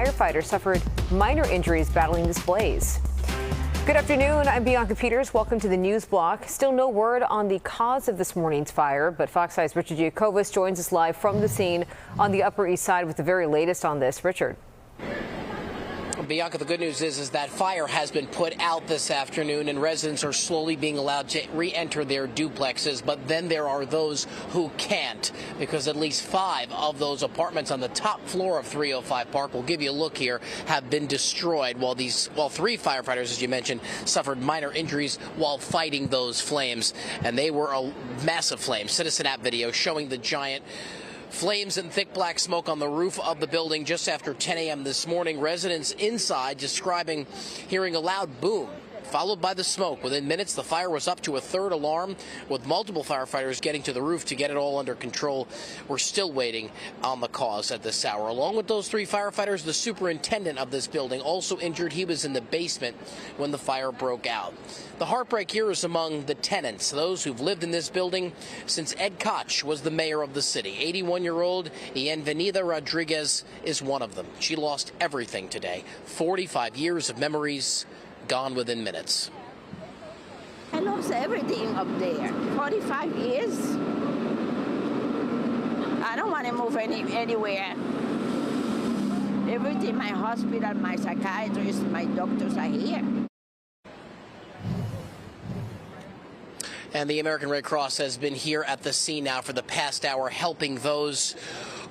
firefighter suffered minor injuries battling this blaze. Good afternoon. I'm Bianca Peters. Welcome to the News Block. Still no word on the cause of this morning's fire, but Fox 5's Richard Giacobas joins us live from the scene on the Upper East Side with the very latest on this. Richard. Bianca, the good news is that fire has been put out this afternoon and residents are slowly being allowed to re-enter their duplexes. But then there are those who can't, because at least 5 of those apartments on the top floor of 305 Park, we'll give you a look here, have been destroyed, while 3 firefighters, as you mentioned, suffered minor injuries while fighting those flames. And they were a massive flame. Citizen app video showing the giant flames and thick black smoke on the roof of the building just after 10 a.m. this morning. Residents inside describing hearing a loud boom, followed by the smoke. Within minutes, the fire was up to a 3rd alarm, with multiple firefighters getting to the roof to get it all under control. We're still waiting on the cause at this hour. Along with those 3 firefighters, the superintendent of this building also injured. He was in the basement when the fire broke out. The heartbreak here is among the tenants, those who've lived in this building since Ed Koch was the mayor of the city. 81-year-old Bienvenida Rodriguez is one of them. She lost everything today. 45 years of memories gone within minutes. I lost everything up there. 45 years. I don't want to move anywhere. Everything, my hospital, my psychiatrist, my doctors are here. And the American Red Cross has been here at the scene now for the past hour, helping those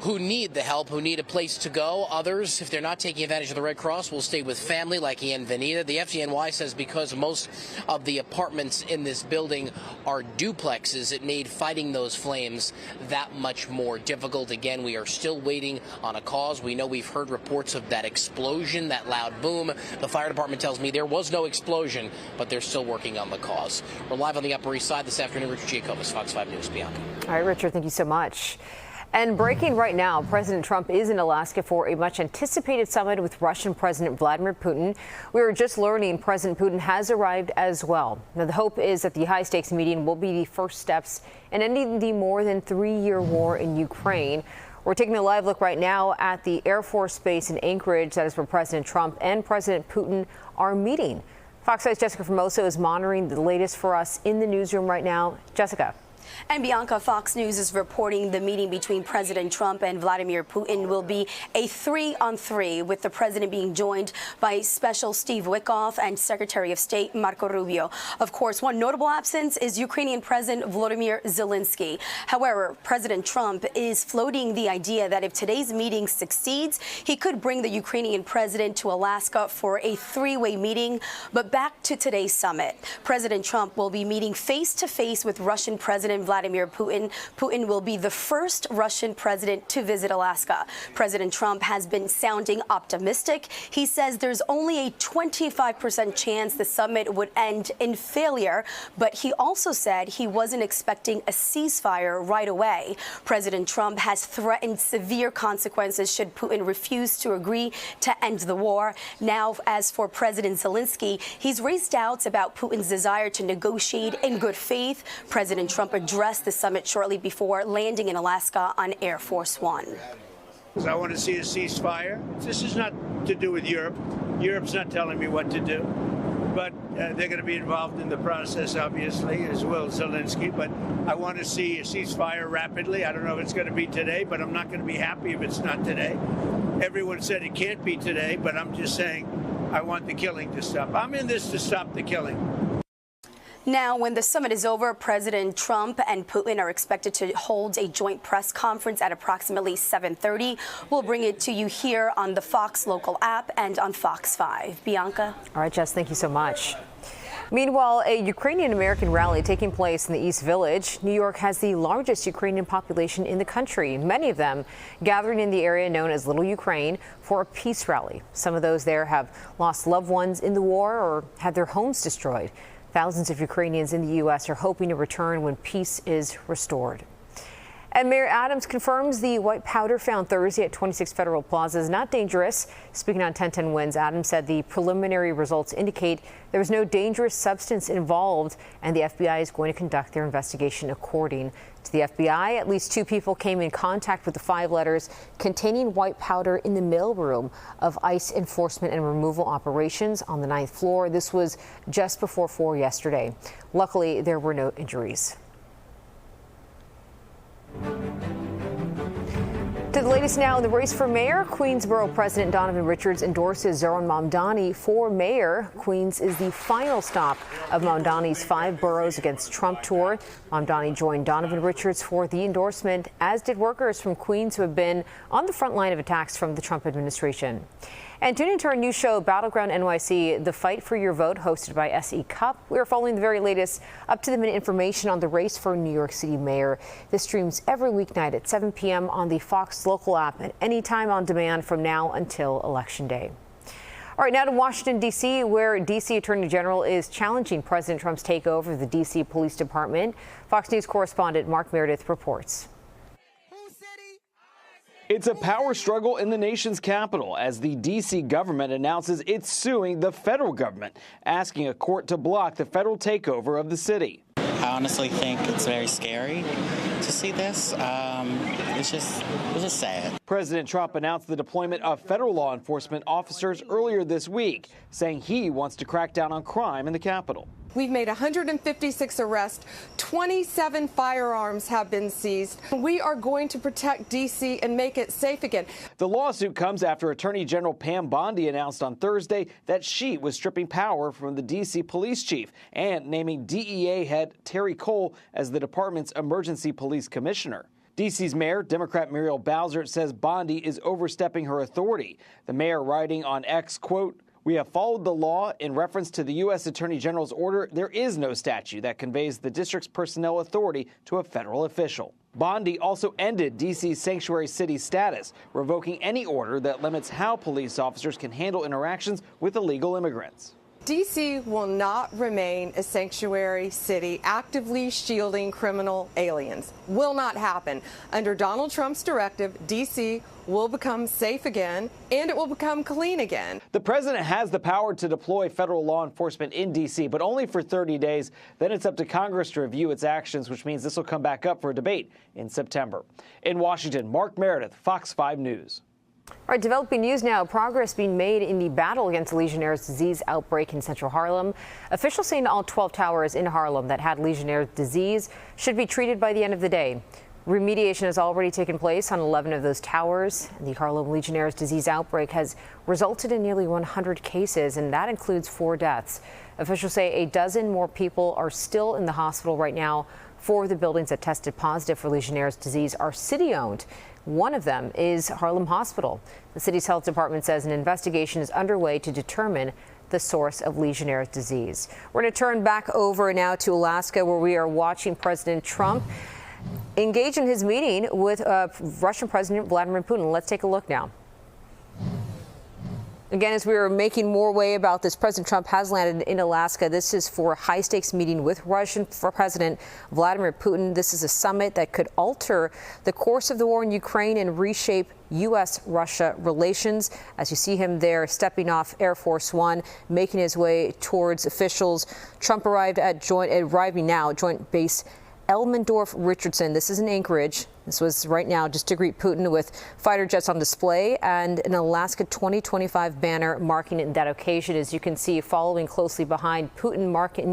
who need the help, who need a place to go. Others, if they're not taking advantage of the Red Cross, will stay with family, like Bienvenida. The FDNY says because most of the apartments in this building are duplexes, it made fighting those flames that much more difficult. Again, we are still waiting on a cause. We know we've heard reports of that explosion, that loud boom. The fire department tells me there was no explosion, but they're still working on the cause. We're live on the Upper East Side this afternoon. Richard Giacobas, Fox 5 News. Bianca. All right, Richard, thank you so much. And breaking right now, President Trump is in Alaska for a much anticipated summit with Russian President Vladimir Putin. We were just learning President Putin has arrived as well. Now, the hope is that the high stakes meeting will be the first steps in ending the more than 3-year war in Ukraine. We're taking a live look right now at the Air Force Base in Anchorage. That is where President Trump and President Putin are meeting. Fox 5's Jessica Formoso is monitoring the latest for us in the newsroom right now. Jessica. And Bianca, Fox News is reporting the meeting between President Trump and Vladimir Putin will be a 3-on-3, with the president being joined by Special Steve Witkoff and Secretary of State Marco Rubio. Of course, one notable absence is Ukrainian President Volodymyr Zelensky. However, President Trump is floating the idea that if today's meeting succeeds, he could bring the Ukrainian president to Alaska for a 3-way meeting. But back to today's summit. President Trump will be meeting face-to-face with Russian President Vladimir Putin. Putin will be the first Russian president to visit Alaska. President Trump has been sounding optimistic. He says there's only a 25% chance the summit would end in failure, but he also said he wasn't expecting a ceasefire right away. President Trump has threatened severe consequences should Putin refuse to agree to end the war. Now, as for President Zelensky, he's raised doubts about Putin's desire to negotiate in good faith. President Trump addressed the summit shortly before landing in Alaska on Air Force One. I want to see a ceasefire. This is not to do with Europe. Europe's not telling me what to do. But they're going to be involved in the process, obviously, as well as Zelensky. But I want to see a ceasefire rapidly. I don't know if it's going to be today, but I'm not going to be happy if it's not today. Everyone said it can't be today, but I'm just saying I want the killing to stop. I'm in this to stop the killing. Now, when the summit is over, President Trump and Putin are expected to hold a joint press conference at approximately 7:30. We'll bring it to you here on the Fox local app and on Fox 5. Bianca? All right, Jess, thank you so much. Meanwhile, a Ukrainian-American rally taking place in the East Village. New York has the largest Ukrainian population in the country, many of them gathering in the area known as Little Ukraine for a peace rally. Some of those there have lost loved ones in the war or had their homes destroyed. Thousands of Ukrainians in the U.S. are hoping to return when peace is restored. And Mayor Adams confirms the white powder found Thursday at 26 Federal Plaza is not dangerous. Speaking on 1010 Wins, Adams said the preliminary results indicate there was no dangerous substance involved, and the FBI is going to conduct their investigation according To the FBI, at least 2 people came in contact with the 5 letters containing white powder in the mailroom of ICE enforcement and removal operations on the 9th floor. This was just before 4 yesterday. Luckily, there were no injuries. To the latest now in the race for mayor, Queensborough President Donovan Richards endorses Zoran Mamdani for mayor. Queens is the final stop of Mamdani's 5 boroughs against Trump tour. Mamdani joined Donovan Richards for the endorsement, as did workers from Queens who have been on the front line of attacks from the Trump administration. And tune into our new show, Battleground NYC, The Fight for Your Vote, hosted by SE Cup. We are following the very latest up-to-the-minute information on the race for New York City mayor. This streams every weeknight at 7 p.m. on the Fox local app and anytime on demand from now until Election Day. All right, now to Washington, D.C., where D.C. Attorney General is challenging President Trump's takeover of the D.C. Police Department. Fox News correspondent Mark Meredith reports. It's a power struggle in the nation's capital as the D.C. government announces it's suing the federal government, asking a court to block the federal takeover of the city. I honestly think it's very scary to see this. It's just sad. President Trump announced the deployment of federal law enforcement officers earlier this week, saying he wants to crack down on crime in the capital. We've made 156 arrests. 27 firearms have been seized. We are going to protect D.C. and make it safe again. The lawsuit comes after Attorney General Pam Bondi announced on Thursday that she was stripping power from the D.C. police chief and naming DEA head Terry Cole as the department's emergency police commissioner. D.C.'s mayor, Democrat Muriel Bowser, says Bondi is overstepping her authority. The mayor writing on X, quote, "We have followed the law. In reference to the U.S. Attorney General's order, there is no statute that conveys the district's personnel authority to a federal official." Bondi also ended D.C.'s sanctuary city status, revoking any order that limits how police officers can handle interactions with illegal immigrants. D.C. will not remain a sanctuary city actively shielding criminal aliens. Will not happen. Under Donald Trump's directive, D.C. will become safe again, and it will become clean again. The president has the power to deploy federal law enforcement in D.C., but only for 30 days. Then it's up to Congress to review its actions, which means this will come back up for a debate in September. In Washington, Mark Meredith, Fox 5 News. All right, developing news now. Progress being made in the battle against Legionnaire's disease outbreak in central Harlem. Officials saying all 12 towers in Harlem that had Legionnaire's disease should be treated by the end of the day. Remediation has already taken place on 11 of those towers. The Harlem Legionnaire's disease outbreak has resulted in nearly 100 cases, and that includes 4 deaths. Officials say a dozen more people are still in the hospital right now. 4 of the buildings that tested positive for Legionnaire's disease are city-owned. One of them is Harlem Hospital. The city's health department says an investigation is underway to determine the source of Legionnaire's disease. We're going to turn back over now to Alaska, where we are watching President Trump engage in his meeting with Russian President Vladimir Putin. Let's take a look now. Again, as we are making more way about this, President Trump has landed in Alaska. This is for a high-stakes meeting with Russian President Vladimir Putin. This is a summit that could alter the course of the war in Ukraine and reshape U.S.-Russia relations. As you see him there stepping off Air Force One, making his way towards officials. Trump arriving now at Joint Base Elmendorf-Richardson. This is in Anchorage. This was right now just to greet Putin with fighter jets on display and an Alaska 2025 banner marking that occasion. As you can see, following closely behind Putin,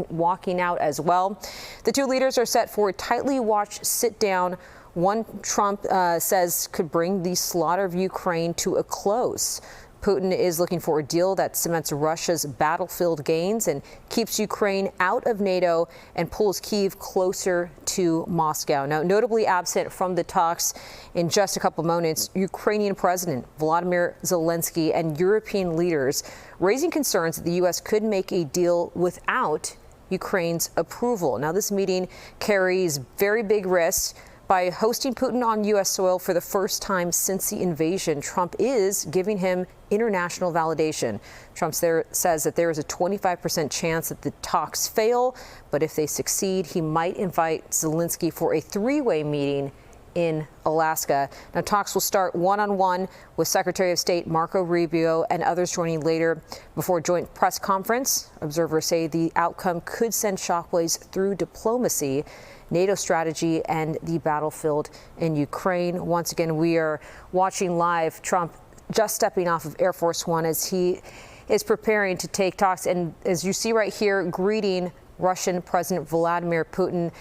walking out as well. The 2 leaders are set for a tightly watched sit-down. One Trump says could bring the slaughter of Ukraine to a close. Putin is looking for a deal that cements Russia's battlefield gains and keeps Ukraine out of NATO and pulls Kyiv closer to Moscow. Now, notably absent from the talks in just a couple moments, Ukrainian President Volodymyr Zelensky and European leaders raising concerns that the U.S. could make a deal without Ukraine's approval. Now, this meeting carries very big risks. By hosting Putin on U.S. soil for the first time since the invasion, Trump is giving him international validation. Trump says that there is a 25% chance that the talks fail, but if they succeed, he might invite Zelensky for a 3-way meeting in Alaska. Now, talks will start one-on-one with Secretary of State Marco Rubio and others joining later before a joint press conference. Observers say the outcome could send shockwaves through diplomacy, NATO strategy, and the battlefield in Ukraine. Once again, we are watching live Trump just stepping off of Air Force One as he is preparing to take talks. And as you see right here, greeting Russian President Vladimir Putin.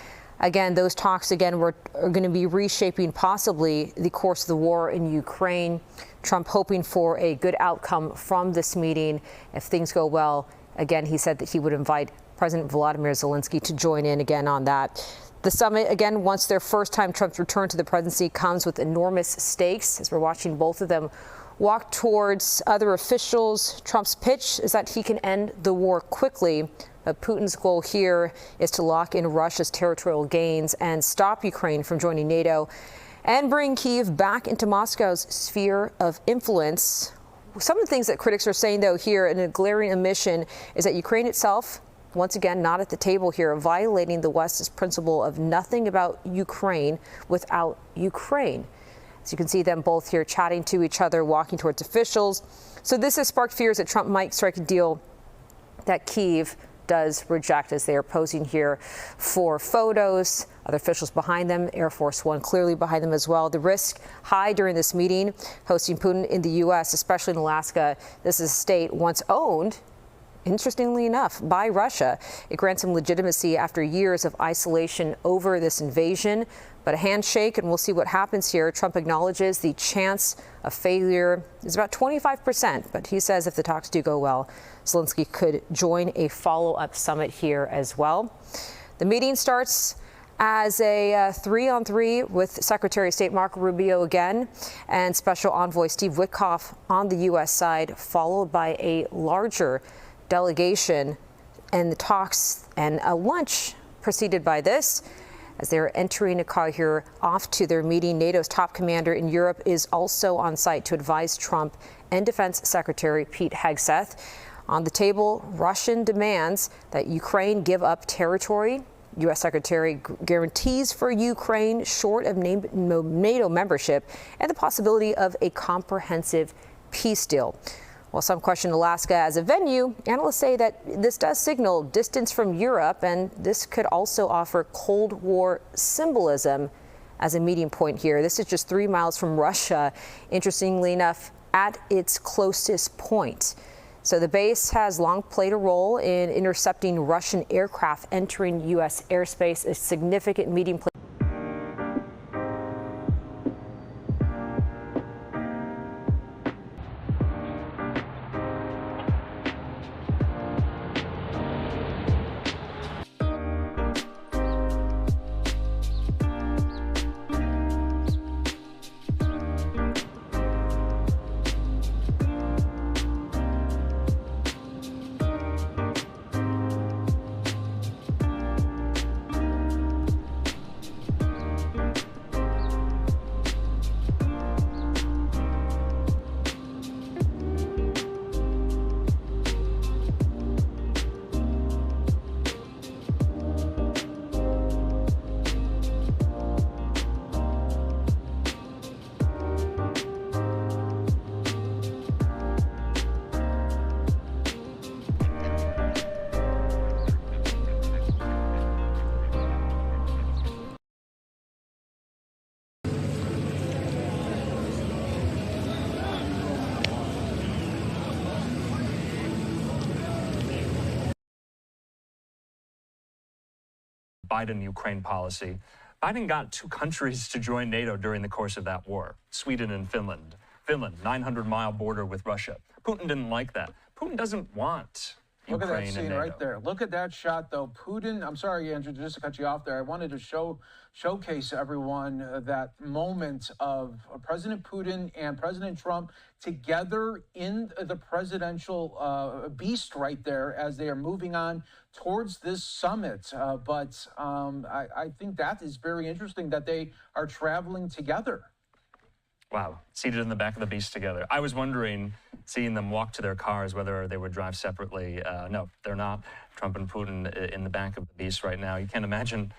Again, those talks again are going to be reshaping possibly the course of the war in Ukraine. Trump hoping for a good outcome from this meeting. If things go well, again, he said that he would invite President Volodymyr Zelensky to join in again on that. The summit, again, once their first time Trump's return to the presidency, comes with enormous stakes as we're watching both of them walk towards other officials. Trump's pitch is that he can end the war quickly. But Putin's goal here is to lock in Russia's territorial gains and stop Ukraine from joining NATO and bring Kyiv back into Moscow's sphere of influence. Some of the things that critics are saying, though, here in a glaring omission is that Ukraine itself, once again, not at the table here, violating the West's principle of nothing about Ukraine without Ukraine. As you can see them both here chatting to each other, walking towards officials. So this has sparked fears that Trump might strike a deal that Kyiv does reject as they are posing here for photos. Other officials behind them, Air Force One clearly behind them as well. The risk high during this meeting, hosting Putin in the U.S., especially in Alaska. This is a state once owned, interestingly enough, by Russia. It grants him legitimacy after years of isolation over this invasion. But a handshake, and we'll see what happens here. Trump acknowledges the chance of failure is about 25%, but he says if the talks do go well, Zelensky could join a follow-up summit here as well. The meeting starts as a 3-on-3 with Secretary of State Marco Rubio again and Special Envoy Steve Witkoff on the U.S. side, followed by a larger delegation and the talks and a lunch preceded by this. As they are entering a car here off to their meeting, NATO's top commander in Europe is also on site to advise Trump and Defense Secretary Pete Hegseth. On the table, Russian demands that Ukraine give up territory. U.S. Secretary guarantees for Ukraine short of NATO membership and the possibility of a comprehensive peace deal. While some question Alaska as a venue, analysts say that this does signal distance from Europe, and this could also offer Cold War symbolism as a meeting point here. This is just 3 miles from Russia, interestingly enough, at its closest point. So the base has long played a role in intercepting Russian aircraft entering U.S. airspace, a significant meeting place. Biden-Ukraine policy. Biden got 2 countries to join NATO during the course of that war, Sweden and Finland. Finland, 900-mile border with Russia. Putin didn't like that. Putin doesn't want Ukraine. Look at that scene and NATO. right there. Look at that shot, though. Putin, I'm sorry, Andrew, just to cut you off there. I wanted to showcase everyone that moment of President Putin and President Trump together in the presidential beast right there as they are moving on towards this summit. But I think that is very interesting that they are traveling together. Wow, seated in the back of the beast together. I was wondering, seeing them walk to their cars, whether they would drive separately. No, they're not. Trump and Putin in the back of the beast right now. You can't imagine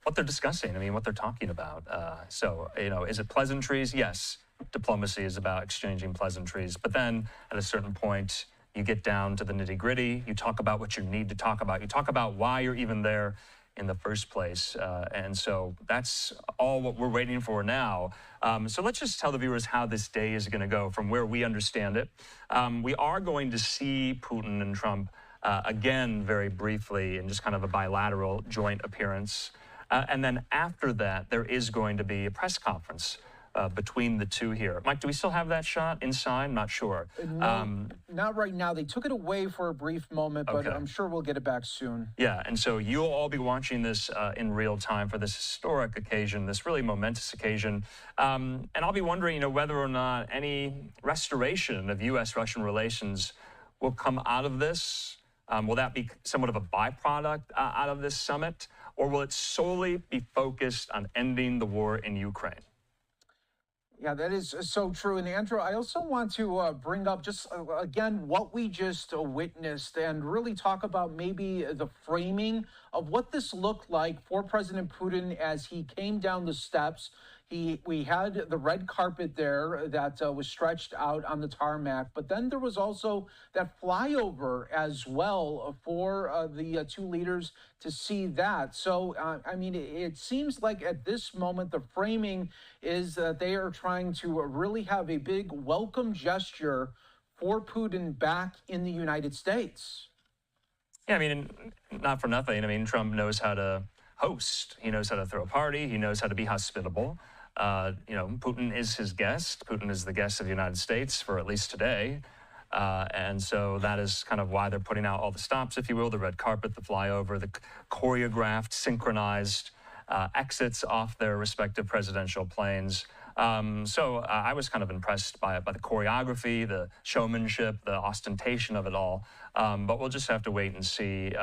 what they're discussing. I mean, what they're talking about. So, is it pleasantries? Yes. Diplomacy is about exchanging pleasantries. But then at a certain point, you get down to the nitty-gritty. You talk about what you need to talk about. You talk about why you're even there in the first place. And so that's all what we're waiting for now. So let's just tell the viewers how this day is going to go from where we understand it. We are going to see Putin and Trump again very briefly in just kind of a bilateral joint appearance. And then after that, there is going to be a press conference between the two here. Mike, do we still have that shot inside? Not sure. No, not right now. They took it away for a brief moment, but okay. I'm sure we'll get it back soon. Yeah, and so you'll all be watching this in real time for this historic occasion, this really momentous occasion. And I'll be wondering, whether or not any restoration of U.S.-Russian relations will come out of this. Will that be somewhat of a byproduct out of this summit, or will it solely be focused on ending the war in Ukraine? Yeah, that is so true. And Andrew, I also want to bring up just, again, what we just witnessed and really talk about maybe the framing of what this looked like for President Putin as he came down the steps. We had the red carpet there that was stretched out on the tarmac, but then there was also that flyover as well for the two leaders to see that. So, I mean, it seems like at this moment, the framing is that they are trying to really have a big welcome gesture for Putin back in the United States. Yeah, I mean, not for nothing. I mean, Trump knows how to host. He knows how to throw a party. He knows how to be hospitable. Putin is his guest. Putin is the guest of the United States for at least today. And so that is kind of why they're putting out all the stops, if you will, the red carpet, the flyover, the choreographed, synchronized exits off their respective presidential planes. So I was kind of impressed by the choreography, the showmanship, the ostentation of it all. But we'll just have to wait and see,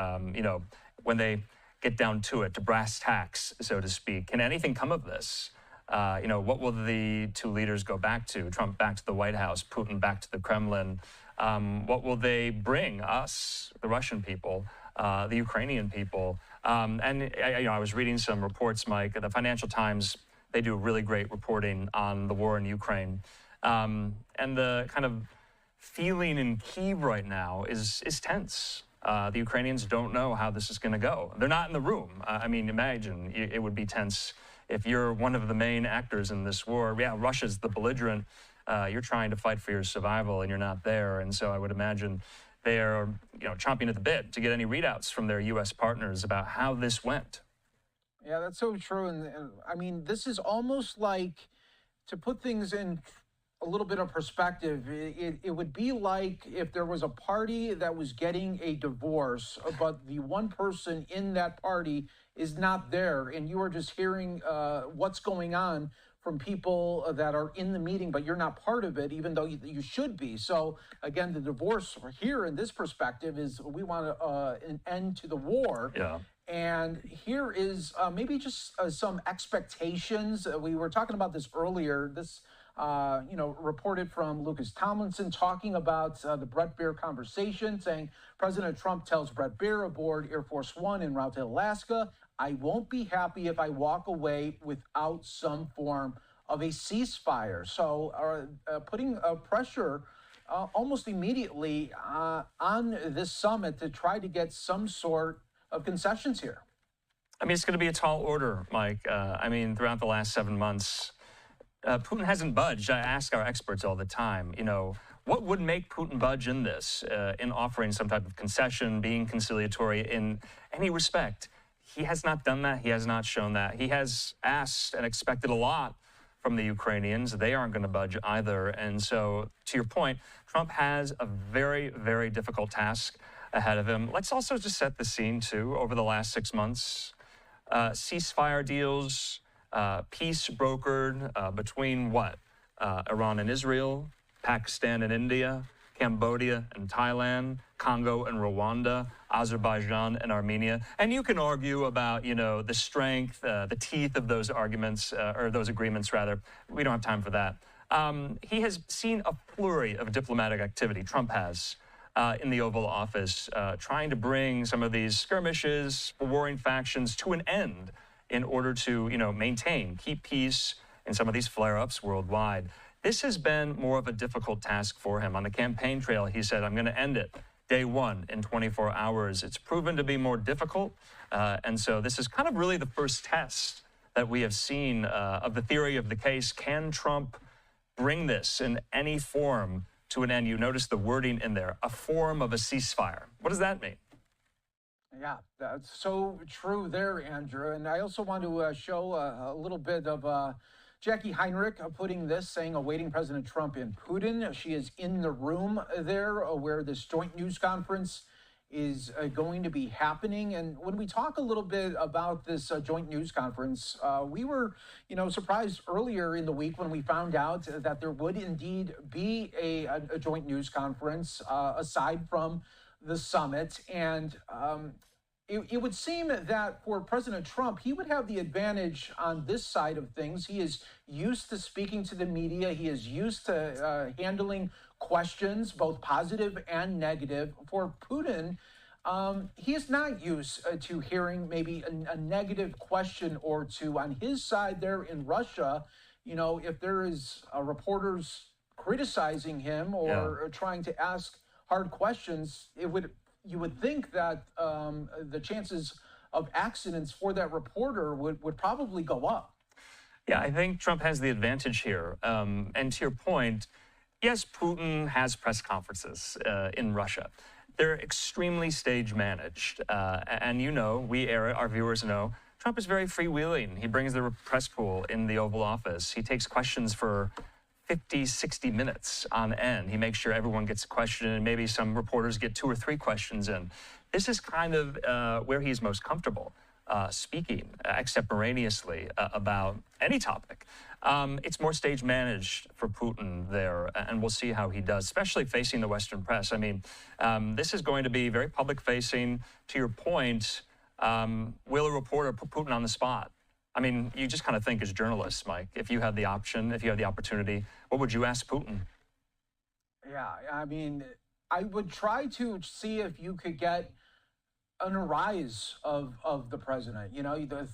when they get down to it, to brass tacks, so to speak. Can anything come of this? What will the two leaders go back to? Trump back to the White House, Putin back to the Kremlin. What will they bring us, the Russian people, the Ukrainian people? I was reading some reports, Mike. The Financial Times, they do really great reporting on the war in Ukraine. And the kind of feeling in Kyiv right now is tense. The Ukrainians don't know how this is going to go. They're not in the room. I mean, imagine it would be tense if you're one of the main actors in this war. Yeah, Russia's the belligerent. You're trying to fight for your survival, and you're not there. And so I would imagine they are, chomping at the bit to get any readouts from their U.S. partners about how this went. Yeah, that's so true. And I mean, this is almost like, to put things in a little bit of perspective, it would be like if there was a party that was getting a divorce, but the one person in that party is not there, and you are just hearing what's going on from people that are in the meeting, but you're not part of it, even though you should be. So again, the divorce here in this perspective is we want an end to the war. Yeah. And here is maybe just some expectations. We were talking about this earlier. This reported from Lucas Tomlinson talking about the Brett Baer conversation, saying President Trump tells Brett Baer aboard Air Force One en route to Alaska, "I won't be happy if I walk away without some form of a ceasefire." So putting pressure almost immediately on this summit to try to get some sort of concessions here. I mean, it's going to be a tall order, Mike. Throughout the last 7 months, Putin hasn't budged. I ask our experts all the time, what would make Putin budge in this, in offering some type of concession, being conciliatory in any respect? He has not done that. He has not shown that. He has asked and expected a lot from the Ukrainians. They aren't going to budge either. And so, to your point, Trump has a very, very difficult task ahead of him. Let's also just set the scene, too, over the last 6 months. Ceasefire deals, peace brokered between what? Iran and Israel, Pakistan and India, Cambodia and Thailand, Congo and Rwanda, Azerbaijan and Armenia. And you can argue about, the strength, the teeth of those arguments, or those agreements, rather. We don't have time for that. He has seen a flurry of diplomatic activity, Trump has, in the Oval Office, trying to bring some of these skirmishes, warring factions to an end in order to, keep peace in some of these flare-ups worldwide. This has been more of a difficult task for him. On the campaign trail, he said, I'm going to end it day one in 24 hours. It's proven to be more difficult. And so this is kind of really the first test that we have seen of the theory of the case. Can Trump bring this in any form to an end? You notice the wording in there, a form of a ceasefire. What does that mean? Yeah, that's so true there, Andrew. And I also want to show a little bit of Jackie Heinrich putting this, saying, awaiting President Trump and Putin. She is in the room there where this joint news conference is going to be happening. And when we talk a little bit about this joint news conference, we were, surprised earlier in the week when we found out that there would indeed be a joint news conference aside from the summit. And it would seem that for President Trump, he would have the advantage on this side of things. He is used to speaking to the media. He is used to handling questions, both positive and negative. For Putin, he is not used to hearing maybe a negative question or two. On his side there in Russia, if there is reporters criticizing him or trying to ask hard questions, you would think that the chances of accidents for that reporter would probably go up. Yeah, I think Trump has the advantage here. And to your point, yes, Putin has press conferences in Russia. They're extremely stage managed. And our viewers know, Trump is very freewheeling. He brings the press pool in the Oval Office. He takes questions for 50, 60 minutes on end. He makes sure everyone gets a question, and maybe some reporters get 2 or 3 questions in. This is kind of where he's most comfortable speaking extemporaneously about any topic. It's more stage managed for Putin there, and we'll see how he does, especially facing the Western press. I mean, this is going to be very public facing. To your point, will a reporter put Putin on the spot? I mean, you just kind of think as journalists, Mike, if you had the option, if you had the opportunity, what would you ask Putin? Yeah, I mean, I would try to see if you could get an arise of the president. You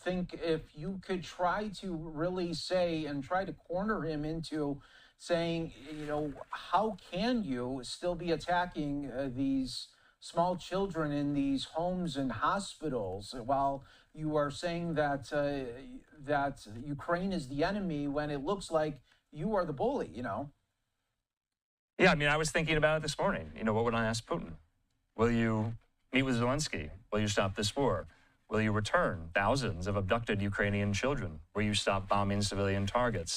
think if you could try to really say and try to corner him into saying, how can you still be attacking these small children in these homes and hospitals while you are saying that that Ukraine is the enemy when it looks like you are the bully, Yeah, I mean, I was thinking about it this morning. What would I ask Putin? Will you meet with Zelensky? Will you stop this war? Will you return thousands of abducted Ukrainian children? Will you stop bombing civilian targets?